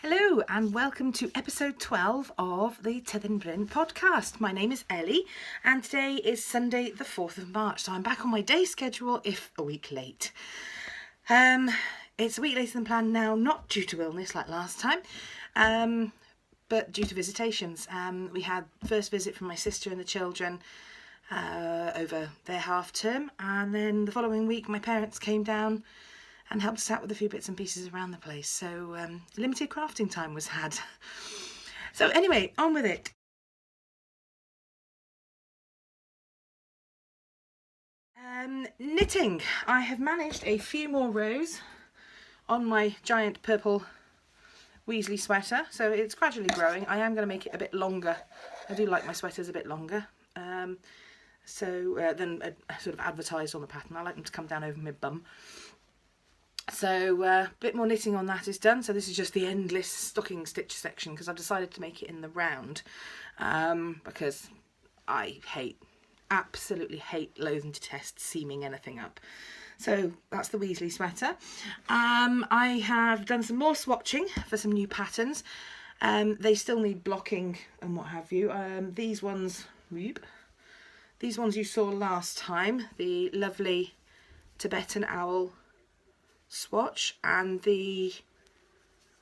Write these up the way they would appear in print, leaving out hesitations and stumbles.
Hello and welcome to episode 12 of the Tyddyn Bryn podcast. My name is Ellie and today is Sunday the 4th of March, so I'm back on my day schedule if a week late. It's a week later than planned now, not due to illness like last time, but due to visitations. We had first visit from my sister and the children over their half term, and then the following week my parents came down and helped us out with a few bits and pieces around the place. So limited crafting time was had. So anyway, on with it. Knitting. I have managed a few more rows on my giant purple Weasley sweater. So it's gradually growing. I am going to make it a bit longer. I do like my sweaters a bit longer. Than sort of advertised on the pattern. I like them to come down over my bum. So a bit more knitting on that is done. So this is just the endless stocking stitch section because I've decided to make it in the round because I absolutely hate, loathe and detest seaming anything up. So that's the Weasley sweater. I have done some more swatching for some new patterns. They still need blocking and what have you. These ones you saw last time, the lovely Tibetan owl swatch, and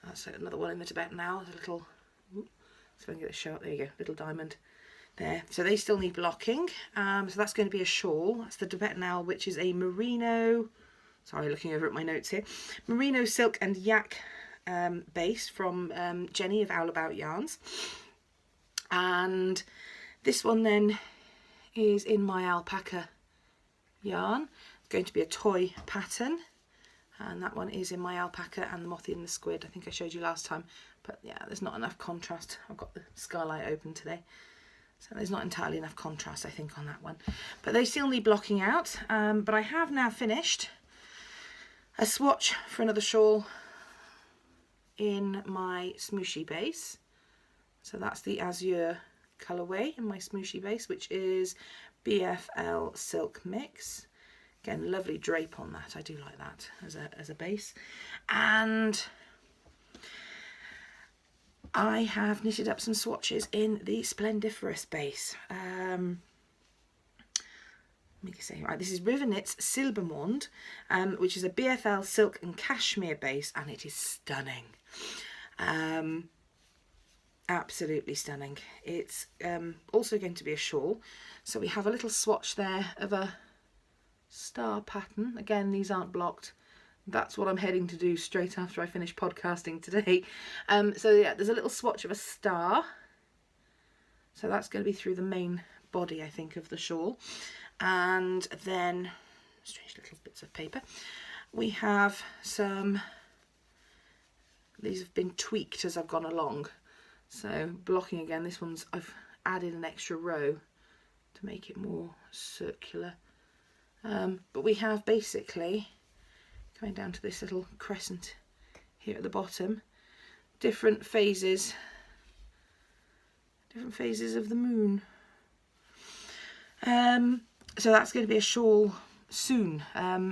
that's another one in the Tibetan owl, a little, see if I can get it sharp, there you go, little diamond there. So they still need blocking. So that's going to be a shawl. That's the Tibetan owl, which is a merino, sorry, looking over at my notes here, merino silk and yak base from Jenny of Owl About Yarns. And this one then is in my alpaca yarn. It's going to be a toy pattern. And that one is in my alpaca and the mothy and the squid. I think I showed you last time, but yeah, there's not enough contrast. I've got the skylight open today, so there's not entirely enough contrast, I think, on that one. But they still need blocking out. But I have now finished a swatch for another shawl in my smooshy base. So that's the Azure colourway in my smooshy base, which is BFL Silk Mix. Again, lovely drape on that. I do like that as a base. And I have knitted up some swatches in the Splendiferous base. Let me say, right, this is River Knits Silbermond, which is a BFL silk and cashmere base, and it is stunning. Absolutely stunning. It's also going to be a shawl. So we have a little swatch there of a star pattern. Again, these aren't blocked. That's what I'm heading to do straight after I finish podcasting today. So yeah, there's a little swatch of a star. So that's going to be through the main body, I think, of the shawl. And then, strange little bits of paper. We have some, these have been tweaked as I've gone along. So blocking again, this one's, I've added an extra row to make it more circular. But we have basically, going down to this little crescent here at the bottom, different phases of the moon. So that's going to be a shawl soon,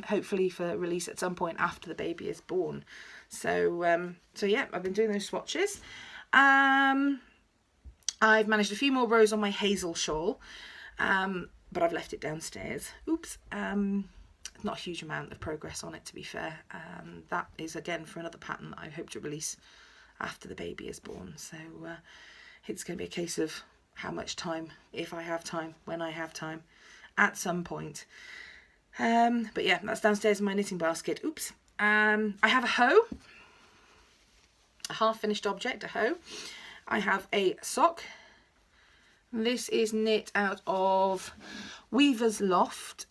hopefully for release at some point after the baby is born. So yeah, I've been doing those swatches. I've managed a few more rows on my hazel shawl. But I've left it downstairs. Oops. Not a huge amount of progress on it, to be fair. That is again for another pattern that I hope to release after the baby is born. So it's going to be a case of how much time, if I have time, when I have time, at some point. But yeah, that's downstairs in my knitting basket. Oops. I have a hoe, a half-finished object, a hoe. I have a sock. This is knit out of Weaver's Loft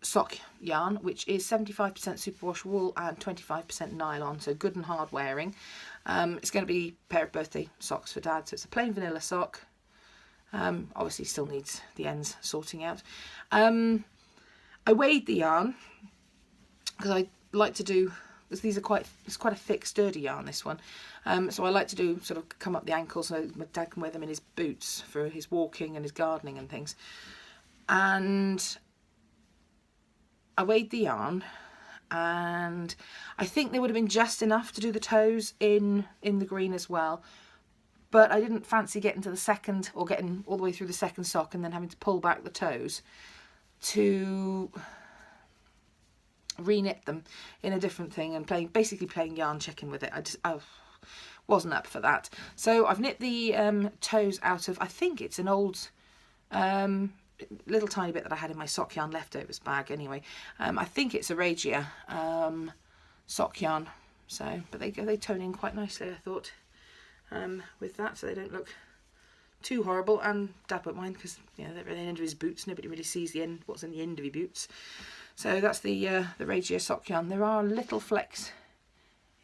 sock yarn, which is 75% superwash wool and 25% nylon, so good and hard wearing. It's going to be a pair of birthday socks for Dad, so it's a plain vanilla sock. Obviously still needs the ends sorting out. I weighed the yarn because I like to do, because these are it's quite a thick, sturdy yarn, this one. So I like to do sort of come up the ankles so my dad can wear them in his boots for his walking and his gardening and things. And I weighed the yarn and I think they would have been just enough to do the toes in the green as well, but I didn't fancy getting to the second, or getting all the way through the second sock and then having to pull back the toes to re-knit them in a different thing and basically playing yarn chicken with it. I wasn't up for that. So I've knit the toes out of, I think it's an old little tiny bit that I had in my sock yarn leftovers bag anyway. I think it's a Regia sock yarn, so, but they tone in quite nicely, I thought, with that, so they don't look too horrible. And Dad won't mind, because you know, they're at the end of his boots, nobody really sees the end, what's in the end of his boots. So that's the Regia sock yarn. There are little flecks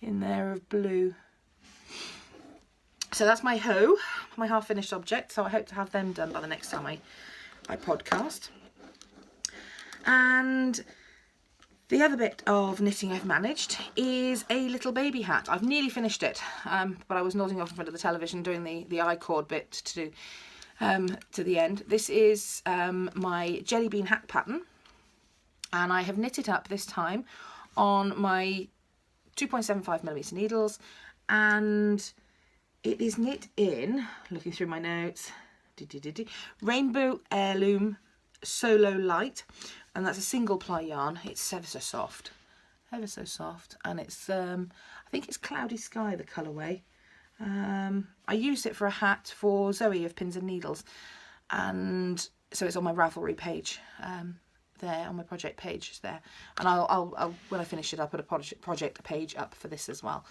in there of blue. So that's my hoe, my half finished object, so I hope to have them done by the next time I podcast. And the other bit of knitting I've managed is a little baby hat. I've nearly finished it, but I was nodding off in front of the television doing the I-cord bit to the end. This is my jelly bean hat pattern, and I have knit it up this time on my 2.75mm needles, and it is knit in, looking through my notes, Rainbow Heirloom Solo Light, and that's a single ply yarn. It's ever so soft, and it's I think it's Cloudy Sky, the colourway. I used it for a hat for Zoe of Pins and Needles, and so it's on my Ravelry page, there on my project page, it's there, and I'll when I finish it I'll put a project page up for this as well.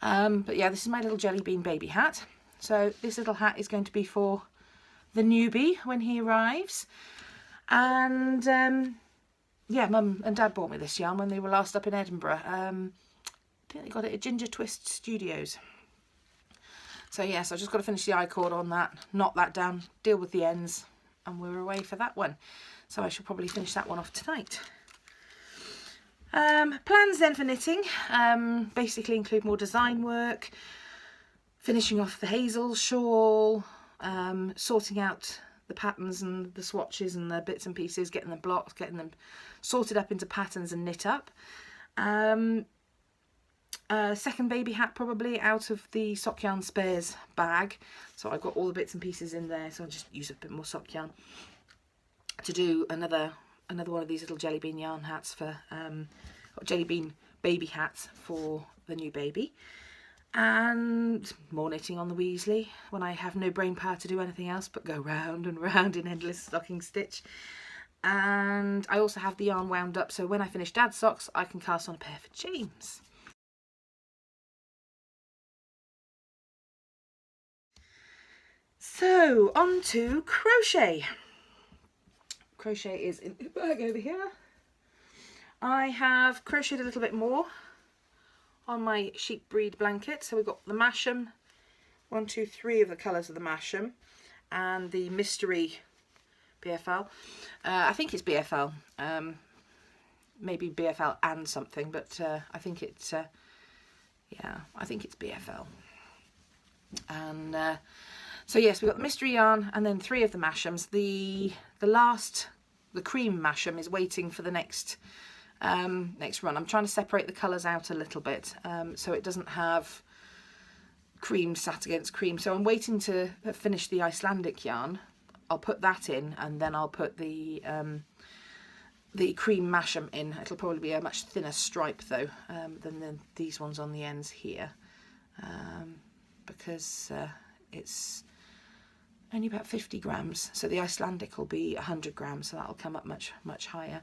But yeah, this is my little jelly bean baby hat. So this little hat is going to be for the newbie when he arrives. And yeah, Mum and Dad bought me this yarn when they were last up in Edinburgh. I think they got it at Ginger Twist Studios. So yes, I've just got to finish the I-cord on that, knot that down, deal with the ends, and we're away for that one. So I shall probably finish that one off tonight. Plans then for knitting basically include more design work, finishing off the Hazel shawl, sorting out the patterns and the swatches and the bits and pieces, getting them blocked, getting them sorted up into patterns and knit up. Second baby hat probably out of the sock yarn spares bag, so I've got all the bits and pieces in there, so I'll just use a bit more sock yarn to do another one of these little jelly bean yarn hats for jelly bean baby hats for the new baby. And more knitting on the Weasley when I have no brain power to do anything else but go round and round in endless stocking stitch. And I also have the yarn wound up, so when I finish Dad's socks I can cast on a pair for James. So on to crochet. Crochet is in the bag over here. I have crocheted a little bit more on my sheep breed blanket. So we've got the Masham, 1, 2, 3 of the colours of the Masham, and the Mystery BFL. I think it's BFL, maybe BFL and something, but I think it's yeah, I think it's BFL. And so yes, we've got the mystery yarn and then 3 of the Mashams. The cream Masham is waiting for the next run. I'm trying to separate the colours out a little bit so it doesn't have cream sat against cream. So I'm waiting to finish the Icelandic yarn. I'll put that in, and then I'll put the cream Masham in. It'll probably be a much thinner stripe though than these ones on the ends here, because it's only about 50 grams. So the Icelandic will be 100 grams, so that'll come up much higher.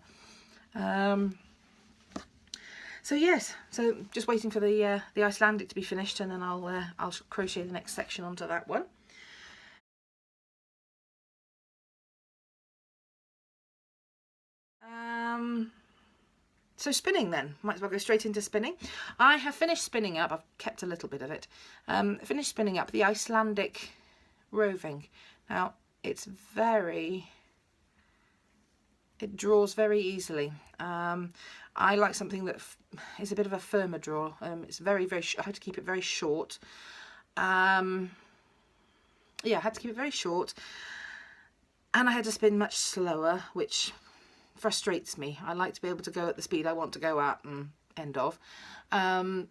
So yes, so just waiting for the Icelandic to be finished, and then I'll crochet the next section onto that one. So spinning then, might as well go straight into spinning. I have finished spinning up, I've kept a little bit of it, finished spinning up the Icelandic roving. Now it draws very easily. I like something that is a bit of a firmer draw. It's very I had to keep it very short. Yeah, I had to keep it very short, and I had to spin much slower, which frustrates me. I like to be able to go at the speed I want to go at, and end of. And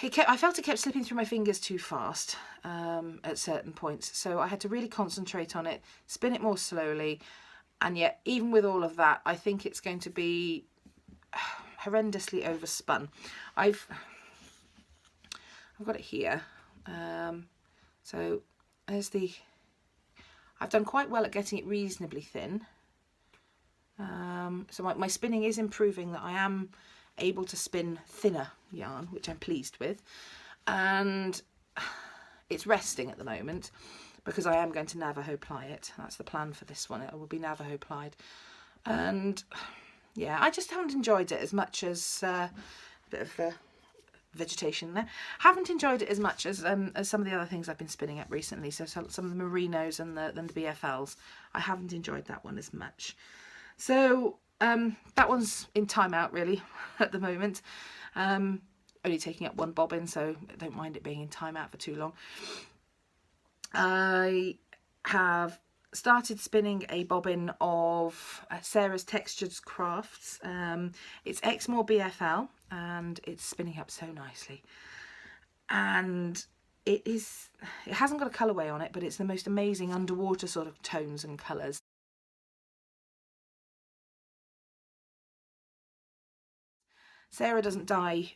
I felt it kept slipping through my fingers too fast at certain points, so I had to really concentrate on it, spin it more slowly, and yet even with all of that, I think it's going to be horrendously overspun. I've got it here, so there's the, I've done quite well at getting it reasonably thin. So my spinning is improving, that I am able to spin thinner yarn, which I'm pleased with, and it's resting at the moment because I am going to Navajo ply it. That's the plan for this one. It will be Navajo plied, and yeah, I just haven't enjoyed it as much as a bit of vegetation there. Haven't enjoyed it as much as some of the other things I've been spinning up recently. So some of the merinos and the BFLs, I haven't enjoyed that one as much. So that one's in timeout really at the moment. Only taking up one bobbin, so I don't mind it being in timeout for too long. I have started spinning a bobbin of Sarah's Textured Crafts. It's Exmoor BFL, and it's spinning up so nicely. And it hasn't got a colourway on it, but it's the most amazing underwater sort of tones and colours. Sarah doesn't dye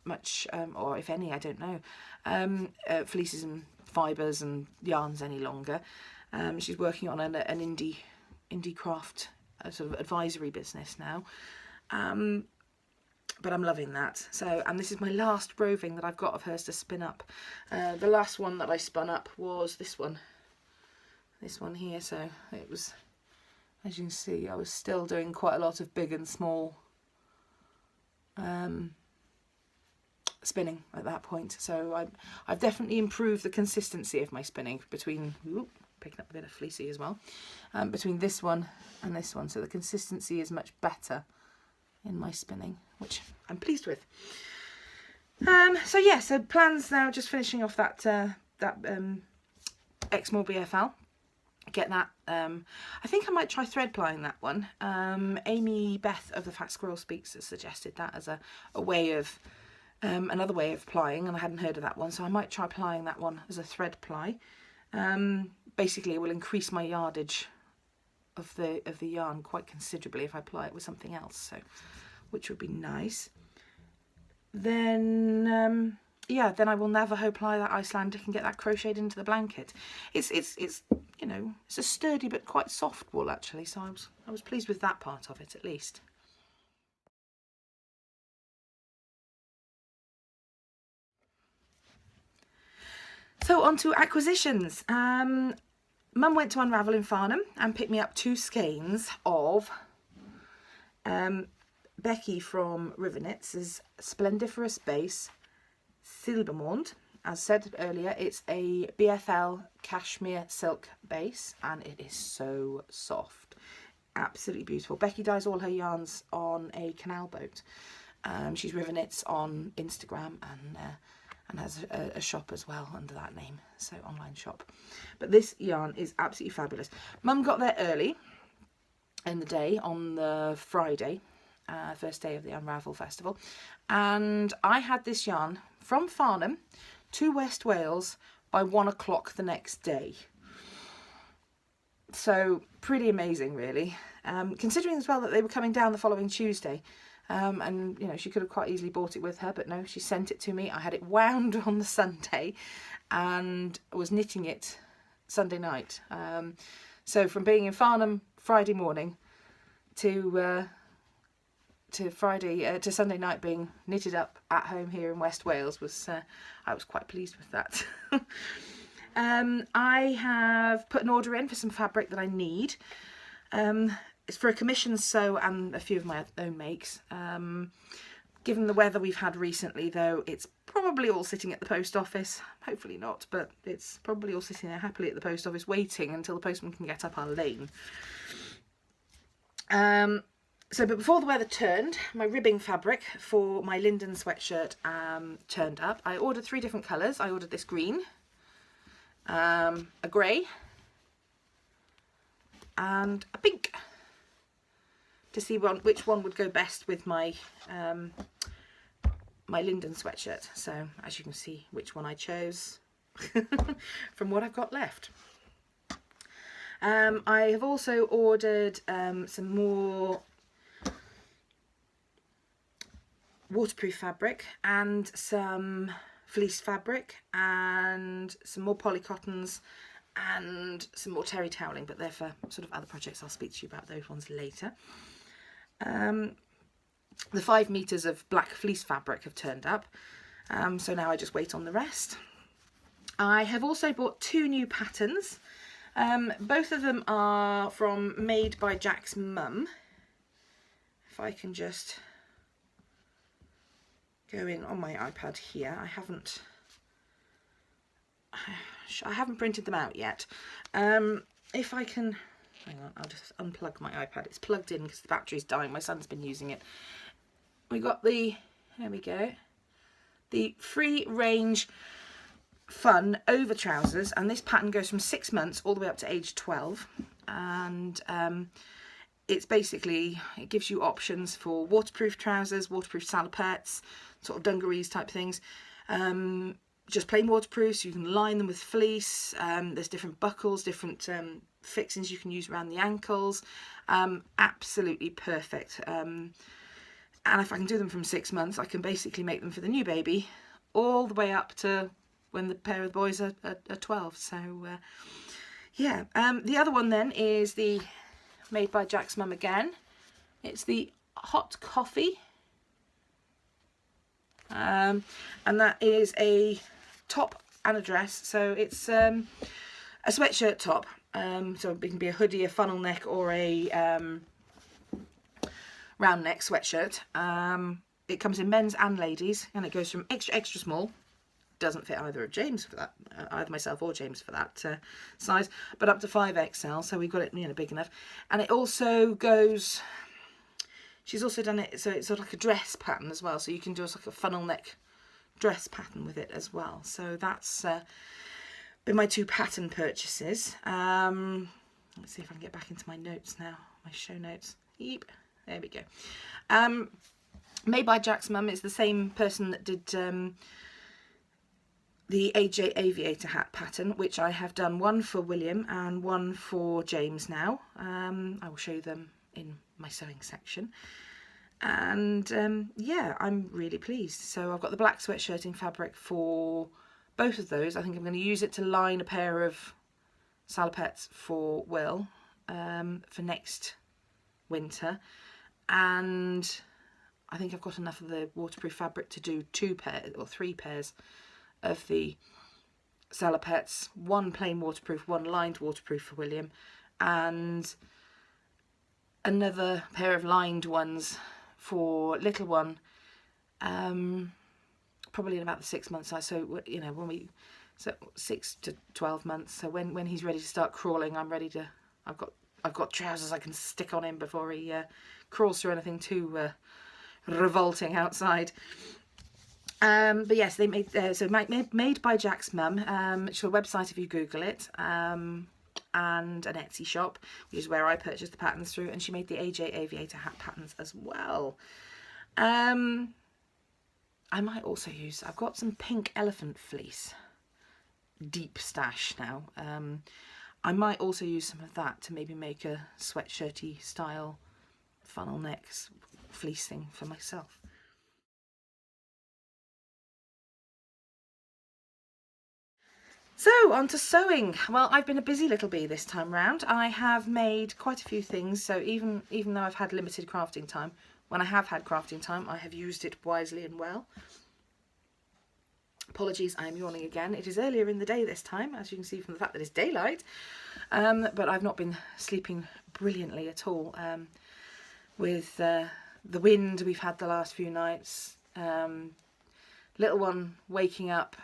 much, or if any, I don't know, fleeces and fibres and yarns any longer. She's working on an indie craft sort of advisory business now, but I'm loving that. So, and this is my last roving that I've got of hers to spin up. The last one that I spun up was this one here. So it was, as you can see, I was still doing quite a lot of big and small spinning at that point. So I've definitely improved the consistency of my spinning between, picking up a bit of fleecy as well, between this one and this one. So the consistency is much better in my spinning, which I'm pleased with. So yeah, so plans now, just finishing off that Exmoor BFL. Get that, I think I might try thread plying that one. Amy Beth of the Fat Squirrel Speaks has suggested that as a way of, another way of plying, and I hadn't heard of that one, so I might try plying that one as a thread ply. Basically it will increase my yardage of the yarn quite considerably if I ply it with something else, so which would be nice. Then yeah, then I will Navajo ply that Icelandic and get that crocheted into the blanket. It's you know, it's a sturdy but quite soft wool actually, so I was pleased with that part of it at least. So on to acquisitions. Mum went to Unravel in Farnham and picked me up 2 skeins of Becky from Riverknits' Splendiferous Base Silbermond. As said earlier, it's a BFL cashmere silk base, and it is so soft, absolutely beautiful. Becky dyes all her yarns on a canal boat. She's Riverknits on Instagram and has a shop as well under that name, so online shop. But this yarn is absolutely fabulous. Mum got there early in the day on the Friday, first day of the Unravel Festival, and I had this yarn from Farnham to West Wales by 1 o'clock the next day. So pretty amazing really, considering as well that they were coming down the following Tuesday. And you know, she could have quite easily bought it with her, but no, she sent it to me. I had it wound on the Sunday and was knitting it Sunday night. So from being in Farnham Friday morning to Sunday night being knitted up at home here in West Wales was I was quite pleased with that. I have put an order in for some fabric that I need. It's for a commission sew and a few of my own makes. Given the weather we've had recently though, it's probably all sitting at the post office. Hopefully not, but it's probably all sitting there happily at the post office waiting until the postman can get up our lane. But before the weather turned, my ribbing fabric for my Linden sweatshirt turned up. I ordered 3 different colours. I ordered this green, a grey and a pink, to see which one would go best with my my Linden sweatshirt. So as you can see which one I chose from what I've got left. I have also ordered some more waterproof fabric and some fleece fabric and some more polycottons and some more terry toweling, but they're for sort of other projects. I'll speak to you about those ones later. The 5 meters of black fleece fabric have turned up, so now I just wait on the rest. I have also bought 2 new patterns. Both of them are from Made by Jack's Mum. If I can just go in on my iPad here, I haven't printed them out yet. If I can, hang on, I'll just unplug my iPad. It's plugged in because the battery's dying. My son's been using it. We got the, there we go, the Free Range Fun over trousers, and this pattern goes from 6 months all the way up to age 12, and it's basically, it gives you options for waterproof trousers, waterproof salopettes, sort of dungarees type things, just plain waterproof, so you can line them with fleece. There's different buckles, different fixings you can use around the ankles. Absolutely perfect. And if I can do them from 6 months, I can basically make them for the new baby all the way up to when the pair of the boys are 12. So yeah, the other one then is the Made by Jack's Mum again. It's the Hot Coffee, and that is a top and a dress. So it's a sweatshirt top, so it can be a hoodie, a funnel neck, or a round neck sweatshirt. It comes in men's and ladies, and it goes from extra small, doesn't fit either of James for that, either myself or James for that size, but up to 5XL, so we've got it, you know, big enough. And it also goes, she's also done it so it's sort of like a dress pattern as well, so you can do like a funnel neck dress pattern with it as well. So that's been my 2 pattern purchases. Let's see if I can get back into my notes now, my show notes. Yep, there we go. Made by Jack's Mum is the same person that did the AJ Aviator hat pattern, which I have done one for William and one for James now. I will show them in my sewing section. And yeah, I'm really pleased. So I've got the black sweatshirting fabric for both of those. I think I'm going to use it to line a pair of salopettes for Will for next winter. And I think I've got enough of the waterproof fabric to do 2 pairs or 3 pairs of the salopettes, 1 plain waterproof, 1 lined waterproof for William, and another pair of lined ones for little one, probably in about the 6 month size. So you know, when we, so 6 to 12 months. So when he's ready to start crawling, I'm ready to. I've got trousers I can stick on him before he crawls through anything too revolting outside. But yes, they made so made by Jack's Mum. It's a website if you Google it, and an Etsy shop, which is where I purchased the patterns through. And she made the AJ Aviator hat patterns as well. I might also use. I've got some pink elephant fleece, deep stash now. I might also use some of that to maybe make a sweatshirty style funnel neck fleece thing for myself. So on to sewing. Well, I've been a busy little bee this time round. I have made quite a few things, so even though I've had limited crafting time, when I have had crafting time, I have used it wisely and well. Apologies, I am yawning again. It is earlier in the day this time, as you can see from the fact that it's daylight, but I've not been sleeping brilliantly at all. With the wind we've had the last few nights, little one waking up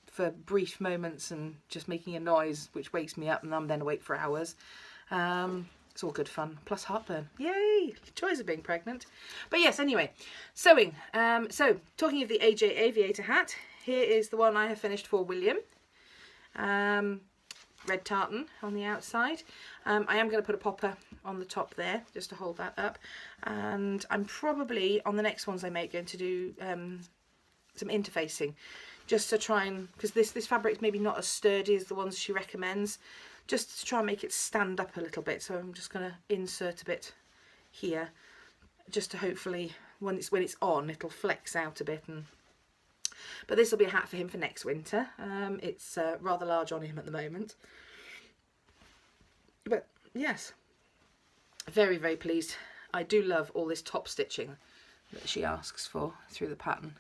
for brief moments and just making a noise which wakes me up, and I'm then awake for hours. It's all good fun, plus heartburn. Yay! Joys of being pregnant. But yes, anyway, sewing. So talking of the AJ Aviator hat, here is the one I have finished for William. red tartan on the outside. I am going to put a popper on the top there just to hold that up, and I'm probably on the next ones I make going to do some interfacing, just to try and, because this fabric is maybe not as sturdy as the ones she recommends, just to try and make it stand up a little bit. So I'm just going to insert a bit here, just to hopefully when it's on it'll flex out a bit. But this will be a hat for him for next winter. It's rather large on him at the moment. But yes, very, very pleased. I do love all this top stitching that she asks for through the pattern.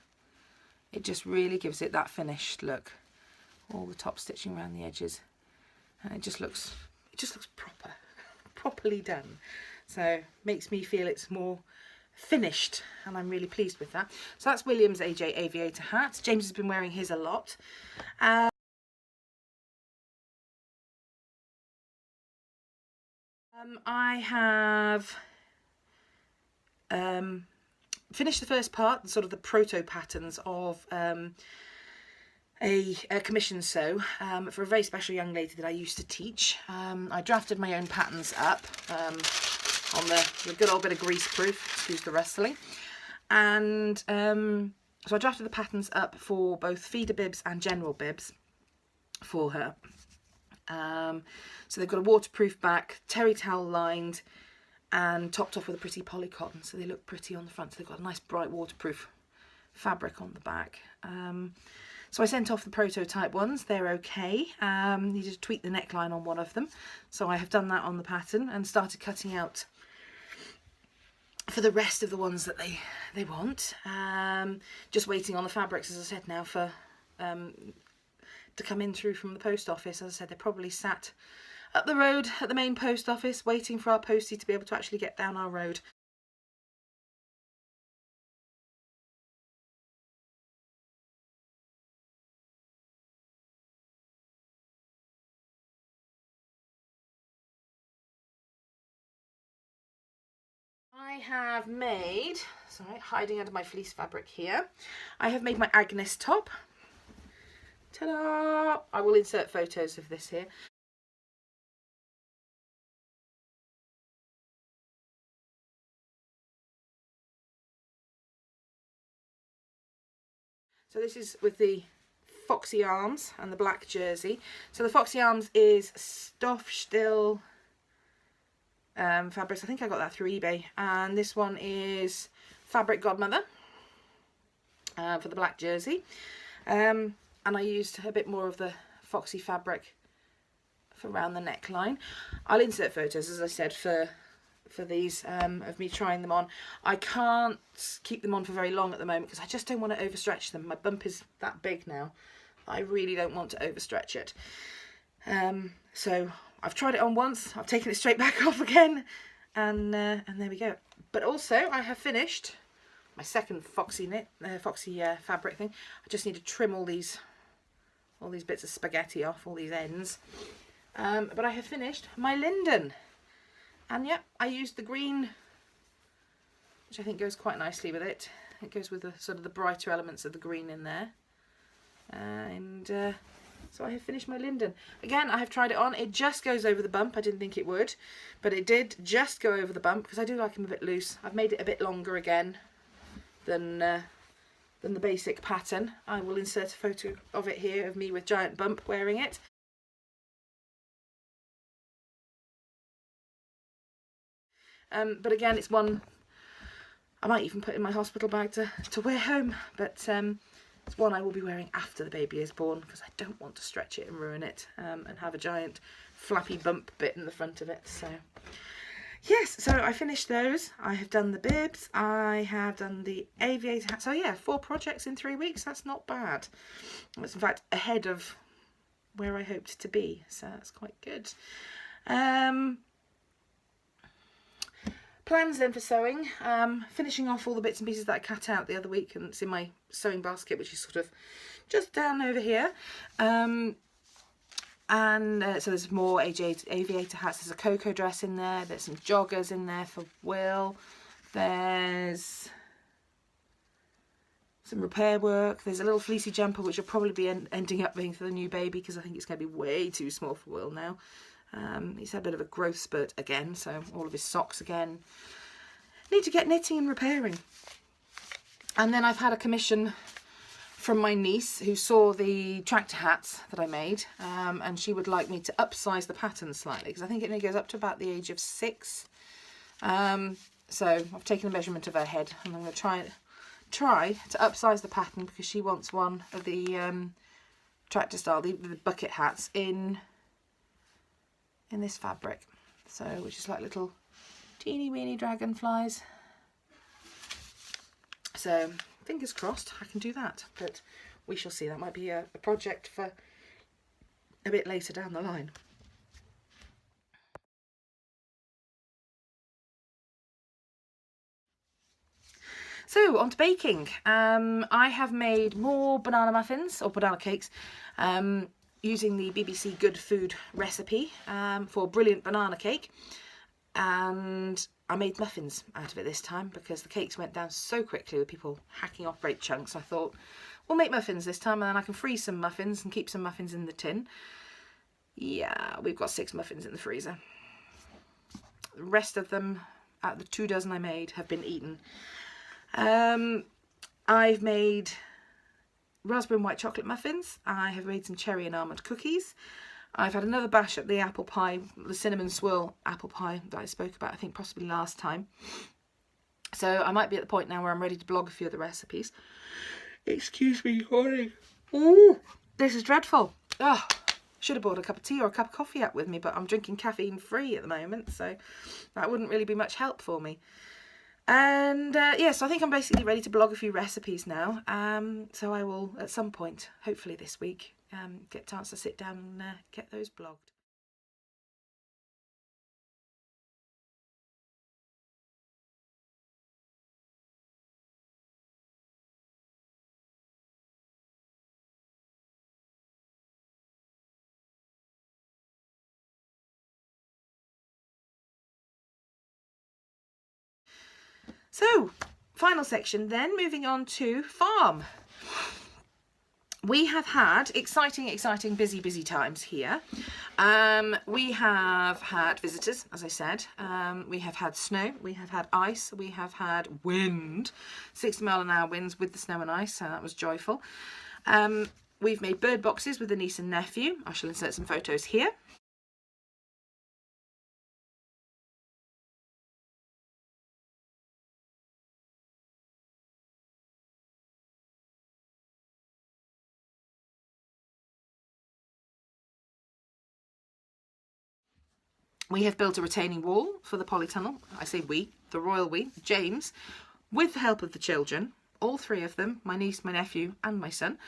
It just really gives it that finished look. All the top stitching around the edges. And it just looks proper, properly done. So makes me feel it's more finished, and I'm really pleased with that. So that's William's AJ Aviator hat. James has been wearing his a lot. I have finished the first part, sort of the proto patterns of a commission sew for a very special young lady that I used to teach. I drafted my own patterns up on the good old bit of greaseproof, excuse the rustling, and so I drafted the patterns up for both feeder bibs and general bibs for her. So they've got a waterproof back, terry towel lined, and topped off with a pretty polycotton, so they look pretty on the front. So they've got a nice bright waterproof fabric on the back. So I sent off the prototype ones. They're okay. Needed to tweak the neckline on one of them, so I have done that on the pattern and started cutting out for the rest of the ones that they want. Just waiting on the fabrics, as I said, now for to come in through from the post office. As I said, they're probably sat up the road at the main post office waiting for our postie to be able to actually get down our road. I have made, sorry, hiding under my fleece fabric here, I have made my Agnes top. Ta-da! I will insert photos of this here. So this is with the foxy arms and the black jersey. So the foxy arms is Stoffstill fabrics. I think I got that through eBay. And this one is Fabric Godmother for the black jersey. And I used a bit more of the foxy fabric for around the neckline. I'll insert photos, as I said, for these of me trying them on. I can't keep them on for very long at the moment because I just don't want to overstretch them. My bump is that big now. I really don't want to overstretch it. So I've tried it on once, I've taken it straight back off again, and there we go. But also I have finished my second foxy fabric thing. I just need to trim all these bits of spaghetti off, all these ends. But I have finished my linden. And yep, I used the green, which I think goes quite nicely with it. It goes with the sort of the brighter elements of the green in there. So I have finished my linden. Again, I have tried it on. It just goes over the bump. I didn't think it would, but it did just go over the bump because I do like them a bit loose. I've made it a bit longer again than the basic pattern. I will insert a photo of it here of me with giant bump wearing it. But again, it's one I might even put in my hospital bag to wear home, but it's one I will be wearing after the baby is born because I don't want to stretch it and ruin it and have a giant flappy bump bit in the front of it. So yes, so I finished those. I have done the bibs, I have done the aviator hat. So yeah, 4 projects in 3 weeks. That's not bad. It's in fact ahead of where I hoped to be, so that's quite good. Plans then for sewing, finishing off all the bits and pieces that I cut out the other week, and it's in my sewing basket, which is sort of just down over here. So there's more AJ Aviator hats. There's a cocoa dress in there. There's some joggers in there for Will. There's some repair work. There's a little fleecy jumper which will probably be ending up being for the new baby because I think it's going to be way too small for Will now. He's had a bit of a growth spurt again, so all of his socks again. Need to get knitting and repairing. And then I've had a commission from my niece who saw the tractor hats that I made, and she would like me to upsize the pattern slightly because I think it only goes up to about the age of 6. So I've taken a measurement of her head and I'm going to try to upsize the pattern because she wants one of the tractor style, the bucket hats in this fabric, so which is like little teeny weeny dragonflies. So fingers crossed I can do that, but we shall see. That might be a project for a bit later down the line. So on to baking. I have made more banana muffins or banana cakes using the BBC Good Food recipe for brilliant banana cake, and I made muffins out of it this time because the cakes went down so quickly with people hacking off great chunks. I thought we'll make muffins this time and then I can freeze some muffins and keep some muffins in the tin. Yeah, we've got 6 muffins in the freezer. The rest of them, out of the 2 dozen I made, have been eaten. I've made raspberry and white chocolate muffins. I have made some cherry and almond cookies. I've had another bash at the apple pie, the cinnamon swirl apple pie that I spoke about, I think possibly last time. So I might be at the point now where I'm ready to blog a few of the recipes. Excuse me, honey. Ooh, this is dreadful. Oh, should have bought a cup of tea or a cup of coffee up with me, but I'm drinking caffeine free at the moment, so that wouldn't really be much help for me. And yeah, so I think I'm basically ready to blog a few recipes now. So I will, at some point, hopefully this week, get a chance to sit down and get those blogged. So, final section then, moving on to farm. We have had exciting, busy times here. We have had visitors, as I said. We have had snow, we have had ice, we have had wind, 60-mile-an-hour winds with the snow and ice, so that was joyful. We've made bird boxes with the niece and nephew. I shall insert some photos here. We have built a retaining wall for the polytunnel. I say we, the royal we, James, with the help of the children, all 3 of them, my niece, my nephew and my son,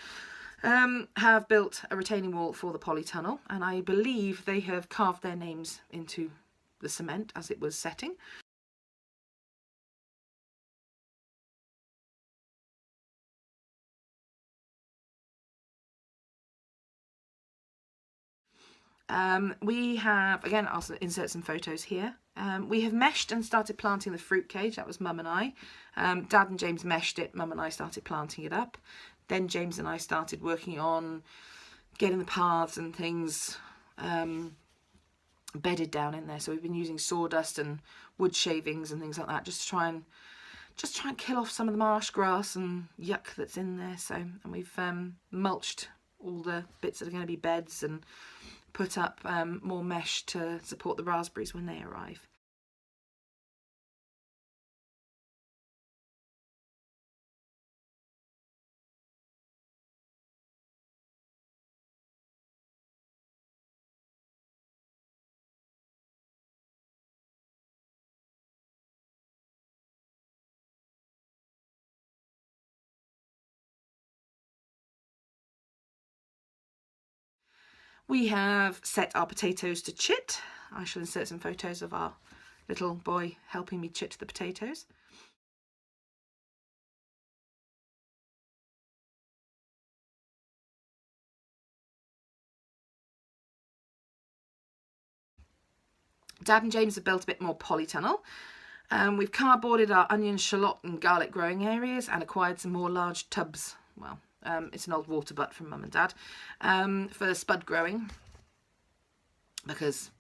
have built a retaining wall for the polytunnel, and I believe they have carved their names into the cement as it was setting. We have, again, I'll insert some photos here. We have meshed and started planting the fruit cage. That was Mum and I. Dad and James meshed it. Mum and I started planting it up. Then James and I started working on getting the paths and things bedded down in there. So we've been using sawdust and wood shavings and things like that just to try and kill off some of the marsh grass and yuck that's in there. So, and we've mulched all the bits that are going to be beds and put up more mesh to support the raspberries when they arrive. We have set our potatoes to chit. I shall insert some photos of our little boy helping me chit the potatoes. Dad and James have built a bit more polytunnel. We've cardboarded our onion, shallot and garlic growing areas and acquired some more large tubs. Well, it's an old water butt from Mum and Dad for spud growing, because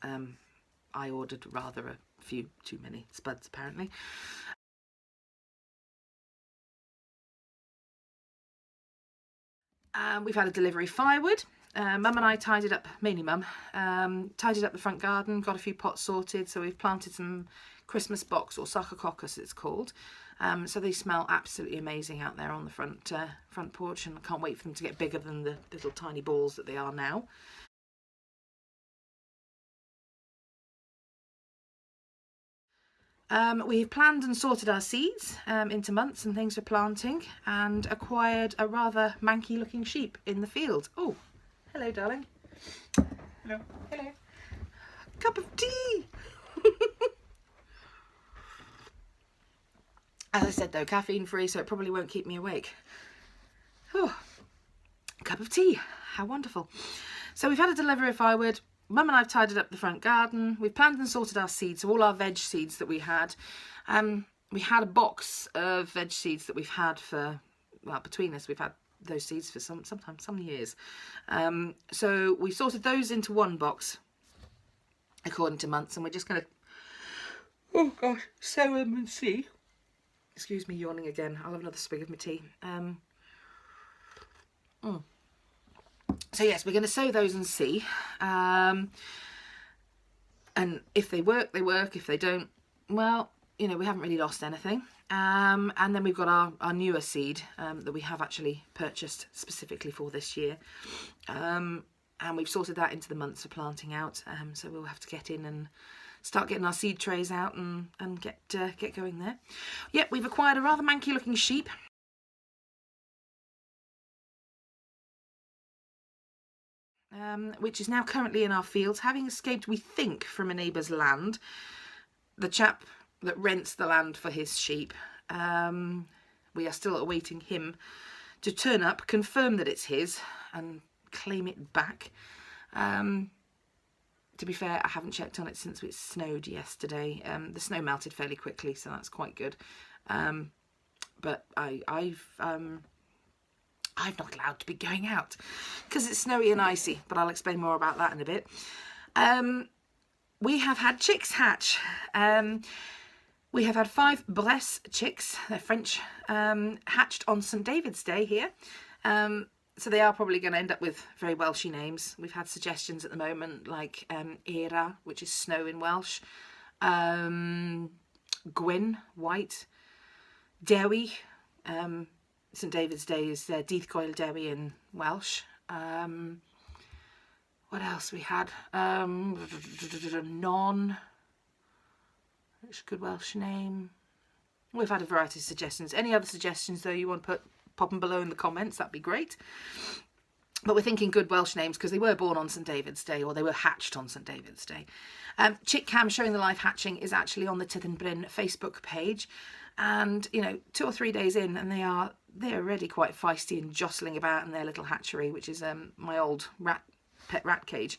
I ordered rather a few too many spuds apparently. We've had a delivery of firewood. Mum and I tidied up, mainly Mum, tidied up the front garden, got a few pots sorted, so we've planted some Christmas box, or sarcococcus it's called. So they smell absolutely amazing out there on the front porch, and I can't wait for them to get bigger than the little tiny balls that they are now. We've planned and sorted our seeds into months and things for planting, and acquired a rather manky looking sheep in the field. Oh, hello darling. Hello. Hello. Cup of tea. As I said though, caffeine free, so it probably won't keep me awake. Oh, cup of tea, how wonderful. So we've had a delivery of firewood. Mum and I have tidied up the front garden. We've planted and sorted our seeds, so all our veg seeds that we had. We had a box of veg seeds that we've had for, well, between us, we've had those seeds for sometimes some years. So we sorted those into one box according to months, and we're just going to, oh gosh, sow them and see. Excuse me, yawning again. I'll have another swig of my tea. So yes, we're going to sow those and see. And if they work, they work. If they don't, well, you know, we haven't really lost anything. And then we've got our newer seed that we have actually purchased specifically for this year. And we've sorted that into the months for planting out. So we'll have to get in and start getting our seed trays out and get going there. Yep, we've acquired a rather manky looking sheep. Which is now currently in our fields, having escaped, we think, from a neighbour's land. The chap that rents the land for his sheep, we are still awaiting him to turn up, confirm that it's his, and claim it back. To be fair, I haven't checked on it since it snowed yesterday. The snow melted fairly quickly, so that's quite good. But I'm not allowed to be going out because it's snowy and icy, but I'll explain more about that in a bit. We have had chicks hatch. We have had 5 Bresse chicks, they're French, hatched on St David's Day here. So they are probably going to end up with very Welshy names. We've had suggestions at the moment like Era, which is snow in Welsh, Gwyn, white, Dewi, St David's Day is Dydd Coel Dewi in Welsh. What else we had? Non, which is a good Welsh name. We've had a variety of suggestions. Any other suggestions though you want to pop them below in the comments, that'd be great. But we're thinking good Welsh names because they were born on St David's Day, or they were hatched on St David's Day. Chick Cam showing the live hatching is actually on the Tyddyn Bryn Facebook page. And, you know, 2 or 3 days in, and they're already quite feisty and jostling about in their little hatchery, which is my old pet rat cage,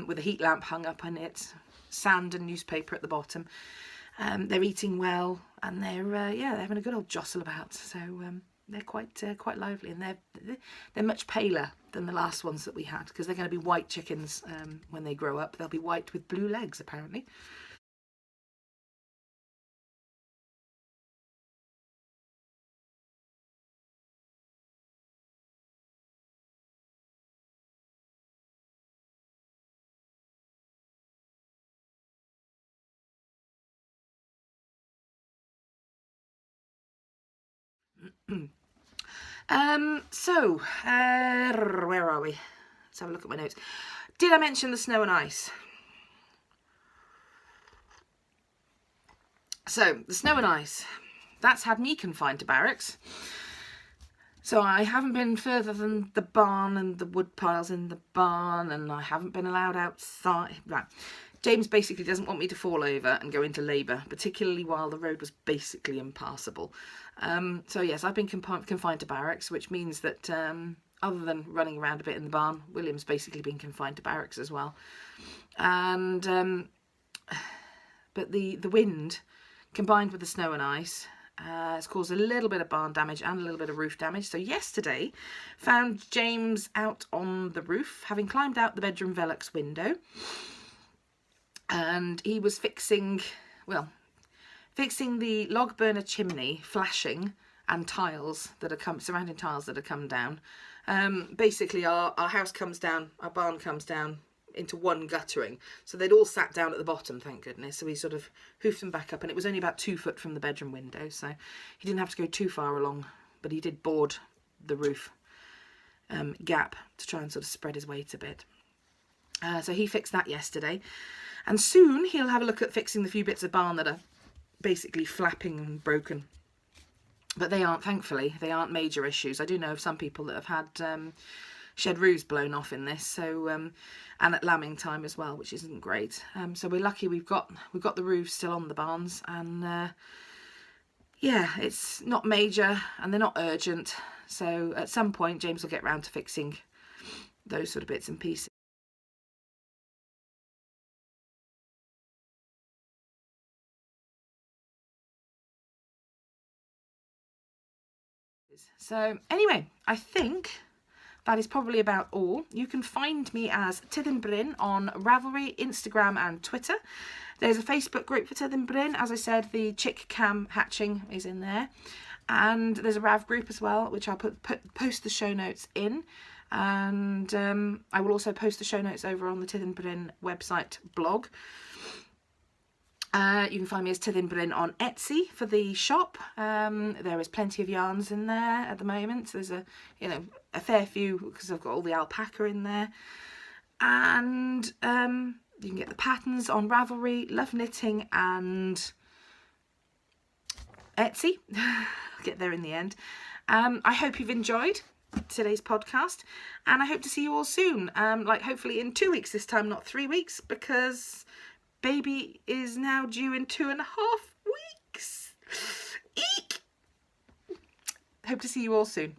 with a heat lamp hung up on it, sand and newspaper at the bottom. They're eating well, and they're having a good old jostle about. So they're quite lively, and they're much paler than the last ones that we had, because they're going to be white chickens when they grow up. They'll be white with blue legs apparently. Where are we? Let's have a look at my notes. Did I mention the snow and ice? So, the snow and ice, that's had me confined to barracks. So I haven't been further than the barn and the wood piles in the barn, and I haven't been allowed outside. Right. James basically doesn't want me to fall over and go into labour, particularly while the road was basically impassable. So yes, I've been confined to barracks, which means that other than running around a bit in the barn, William's basically been confined to barracks as well. And but the wind combined with the snow and ice, it's caused a little bit of barn damage and a little bit of roof damage. So yesterday, found James out on the roof, having climbed out the bedroom Velux window, and he was fixing the log burner chimney flashing and tiles that are surrounding tiles that have come down. Basically, our house comes down, our barn comes down into one guttering, so they'd all sat down at the bottom, thank goodness. So we sort of hoofed them back up, and it was only about 2 foot from the bedroom window, so he didn't have to go too far along, but he did board the roof gap to try and sort of spread his weight a bit. So he fixed that yesterday, and soon he'll have a look at fixing the few bits of barn that are basically flapping and broken. But they aren't, thankfully, they aren't major issues. I do know of some people that have had shed roofs blown off in this, so and at lambing time as well, which isn't great. So we're lucky we've got the roofs still on the barns, and yeah, it's not major and they're not urgent. So at some point James will get round to fixing those sort of bits and pieces. So anyway, I think that is probably about all. You can find me as Tyddyn Bryn on Ravelry, Instagram and Twitter. There's a Facebook group for Tyddyn Bryn. As I said, the chick cam hatching is in there. And there's a Rav group as well, which I'll post the show notes in. And I will also post the show notes over on the Tyddyn Bryn website blog. You can find me as Tyddyn Bryn on Etsy for the shop. There is plenty of yarns in there at the moment. So there's a fair few, because I've got all the alpaca in there. And you can get the patterns on Ravelry, Love Knitting and Etsy. I'll get there in the end. I hope you've enjoyed today's podcast, and I hope to see you all soon. Like hopefully in 2 weeks this time, not 3 weeks, because baby is now due in 2.5 weeks. Eek! Hope to see you all soon.